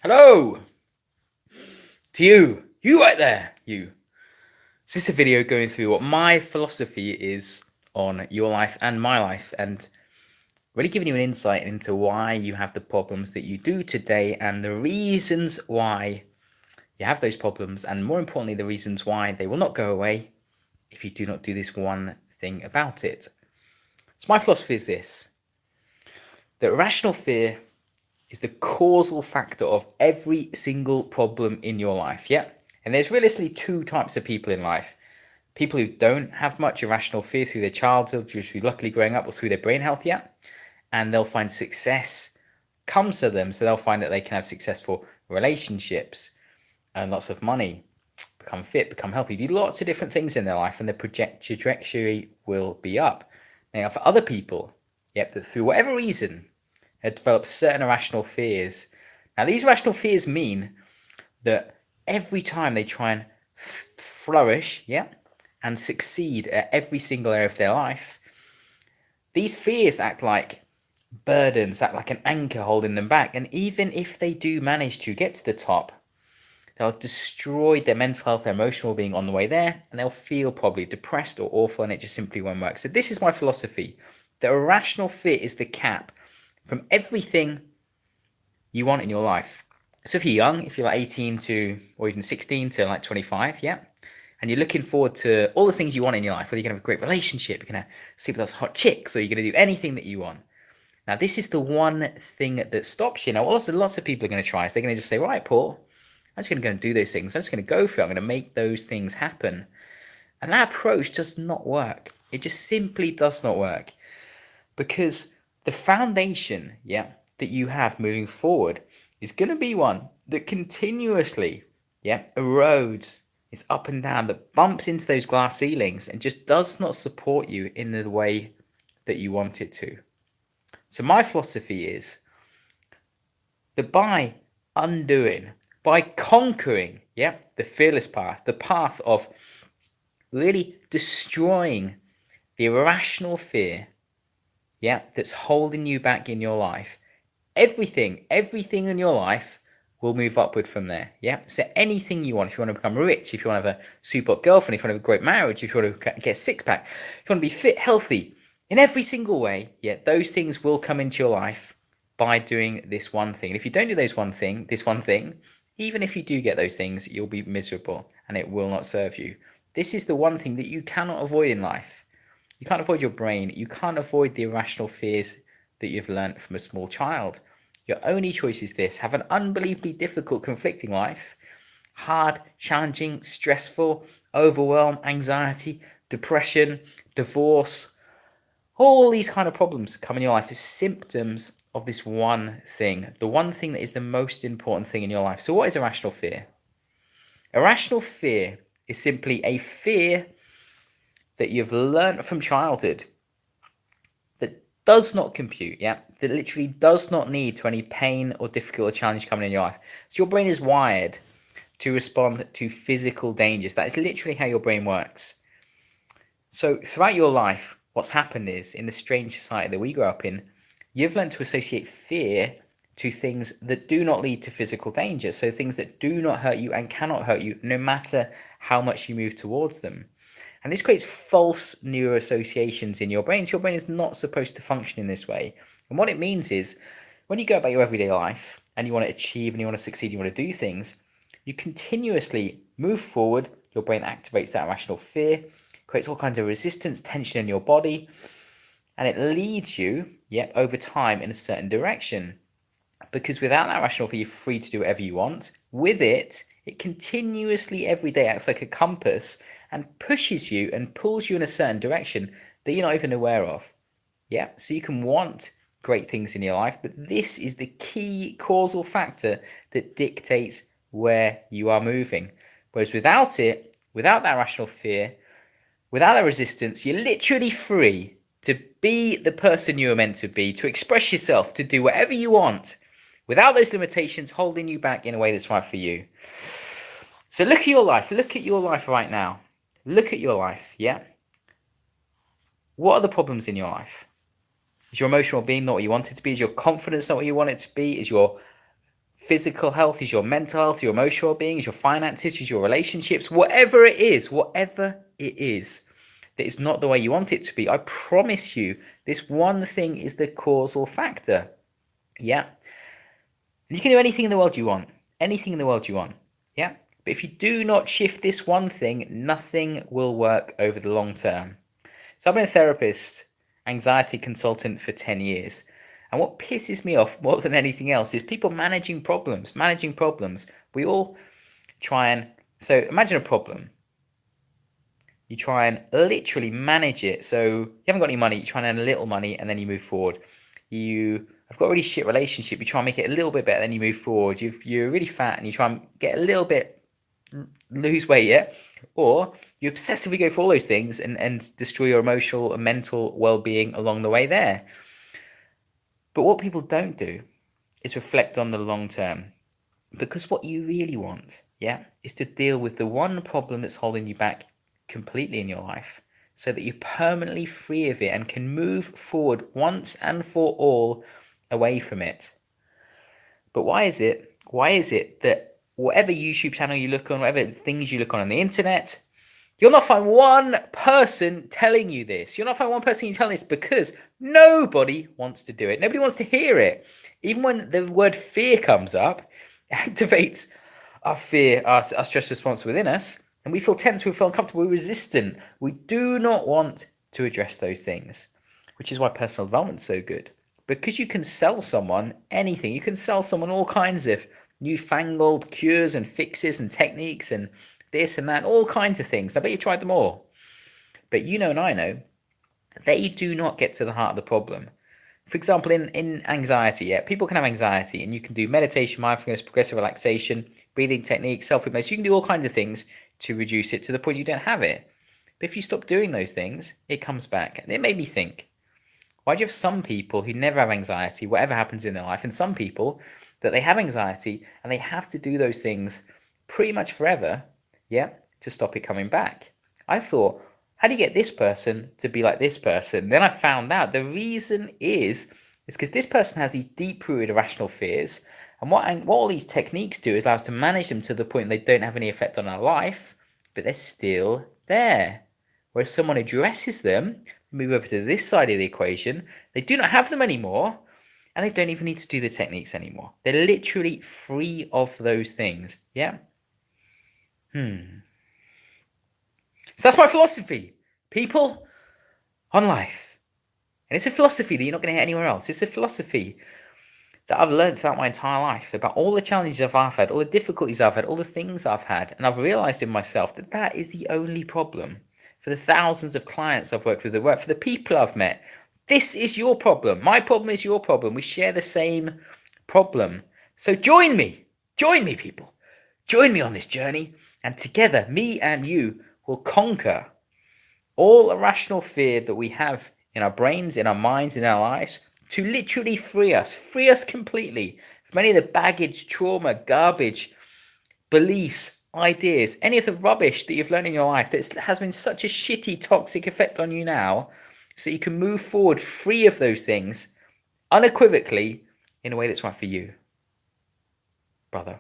Hello to you right there, you. Is this a video going through what my philosophy is on your life and my life, and really giving you an insight into why you have the problems that you do today and the reasons why you have those problems, and more importantly, the reasons why they will not go away if you do not do this one thing about it. So my philosophy is this: that rational fear is the causal factor of every single problem in your life. Yeah. And there's realistically two types of people in life: people who don't have much irrational fear through their childhood, just through luckily growing up, or through their brain health. Yeah. And they'll find success comes to them. So they'll find that they can have successful relationships, and lots of money, become fit, become healthy, do lots of different things in their life, and the trajectory will be up. Now, for other people, that through whatever reason have developed certain irrational fears. Now, these irrational fears mean that every time they try and flourish, and succeed at every single area of their life, these fears act like burdens, act like an anchor holding them back. And even if they do manage to get to the top, they'll destroy their mental health, their emotional well-being on the way there, and they'll feel probably depressed or awful, and it just simply won't work. So this is my philosophy: that irrational fear is the cap from everything you want in your life. So if you're young, if you're like 18 to, or even 16 to like 25, and you're looking forward to all the things you want in your life, whether you're going to have a great relationship, you're going to sleep with those hot chicks, or you're going to do anything that you want. Now, this is the one thing that stops you. Now, also, lots of people are going to try. So they're going to just say, right, Paul, I'm just going to go and do those things. I'm just going to go for it. I'm going to make those things happen. And that approach does not work. It just simply does not work. Because the foundation, that you have moving forward is going to be one that continuously, erodes, is up and down, that bumps into those glass ceilings and just does not support you in the way that you want it to. So my philosophy is that by undoing, by conquering, the fearless path, the path of really destroying the irrational fear, that's holding you back in your life, everything in your life will move upward from there. So anything you want, if you want to become rich, if you want to have a super girlfriend, if you want to have a great marriage, if you want to get a six-pack, if you want to be fit, healthy, in every single way, those things will come into your life by doing this one thing. And if you don't do this one thing, even if you do get those things, you'll be miserable and it will not serve you. This is the one thing that you cannot avoid in life. You can't avoid your brain. You can't avoid the irrational fears that you've learnt from a small child. Your only choice is this: have an unbelievably difficult, conflicting life, hard, challenging, stressful, overwhelmed, anxiety, depression, divorce, all these kind of problems come in your life as symptoms of this one thing, the one thing that is the most important thing in your life. So what is irrational fear? Irrational fear is simply a fear that you've learnt from childhood that does not compute, that literally does not need to any pain or difficult or challenge coming in your life. So your brain is wired to respond to physical dangers. That is literally how your brain works. So throughout your life, what's happened is, in the strange society that we grew up in, you've learned to associate fear to things that do not lead to physical danger. So things that do not hurt you and cannot hurt you, no matter how much you move towards them. And this creates false neuroassociations in your brain. So your brain is not supposed to function in this way. And what it means is, when you go about your everyday life and you want to achieve and you want to succeed, you want to do things, you continuously move forward. Your brain activates that irrational fear, creates all kinds of resistance, tension in your body, and it leads you, over time in a certain direction. Because without that rational fear, you're free to do whatever you want. With it, it continuously every day acts like a compass and pushes you and pulls you in a certain direction that you're not even aware of. So you can want great things in your life, but this is the key causal factor that dictates where you are moving. Whereas without it, without that rational fear, without that resistance, you're literally free to be the person you were meant to be, to express yourself, to do whatever you want, without those limitations holding you back in a way that's right for you. So look at your life. Look at your life right now. Look at your life, What are the problems in your life? Is your emotional being not what you want it to be? Is your confidence not what you want it to be? Is your physical health, is your mental health, your emotional well-being, is your finances, is your relationships, whatever it is that is not the way you want it to be, I promise you, this one thing is the causal factor. Yeah. And you can do anything in the world you want. Anything in the world you want. Yeah. But if you do not shift this one thing, nothing will work over the long term. So I've been a therapist, anxiety consultant for 10 years. And what pisses me off more than anything else is people managing problems. We all try and... So imagine a problem. You try and literally manage it. So you haven't got any money, you try and earn a little money, and then you move forward. I've got a really shit relationship, you try and make it a little bit better, then you move forward. You're really fat and you try and get a little bit, lose weight, yeah? Or you obsessively go for all those things and destroy your emotional and mental well-being along the way there. But what people don't do is reflect on the long term. Because what you really want, yeah, is to deal with the one problem that's holding you back completely in your life, so that you're permanently free of it and can move forward once and for all away from it. But why is it that whatever YouTube channel you look on, whatever things you look on the internet, you'll not find one person telling you this. You'll not find one person telling this, because nobody wants to do it. Nobody wants to hear it. Even when the word fear comes up, it activates our fear, our stress response within us, and we feel tense, we feel uncomfortable, we're resistant. We do not want to address those things, which is why personal development is so good. Because you can sell someone anything. You can sell someone all kinds of newfangled cures and fixes and techniques and this and that, all kinds of things. I bet you tried them all. But you know and I know, they do not get to the heart of the problem. For example, in anxiety, yeah, people can have anxiety and you can do meditation, mindfulness, progressive relaxation, breathing techniques, self-hypnosis. You can do all kinds of things to reduce it to the point you don't have it. But if you stop doing those things, it comes back. And it made me think, why do you have some people who never have anxiety, whatever happens in their life, and some people that they have anxiety and they have to do those things pretty much forever, yeah, to stop it coming back? I thought, how do you get this person to be like this person? Then I found out the reason is because this person has these deep-rooted irrational fears, and what all these techniques do is allow us to manage them to the point they don't have any effect on our life, but they're still there. Whereas someone addresses them, move over to this side of the equation, they do not have them anymore, and they don't even need to do the techniques anymore. They're literally free of those things. Yeah? So that's my philosophy, people, on life. And it's a philosophy that you're not going to hear anywhere else. It's a philosophy that I've learned throughout my entire life about all the challenges I've had, all the difficulties I've had, all the things I've had. And I've realized in myself that that is the only problem. For the thousands of clients I've worked with, for the people I've met, this is your problem. My problem is your problem. We share the same problem. So join me, people. Join me on this journey. And together, me and you will conquer all irrational fear that we have in our brains, in our minds, in our lives, to literally free us completely from any of the baggage, trauma, garbage, beliefs, ideas, any of the rubbish that you've learned in your life that has been such a shitty, toxic effect on you now, so you can move forward free of those things unequivocally in a way that's right for you, brother.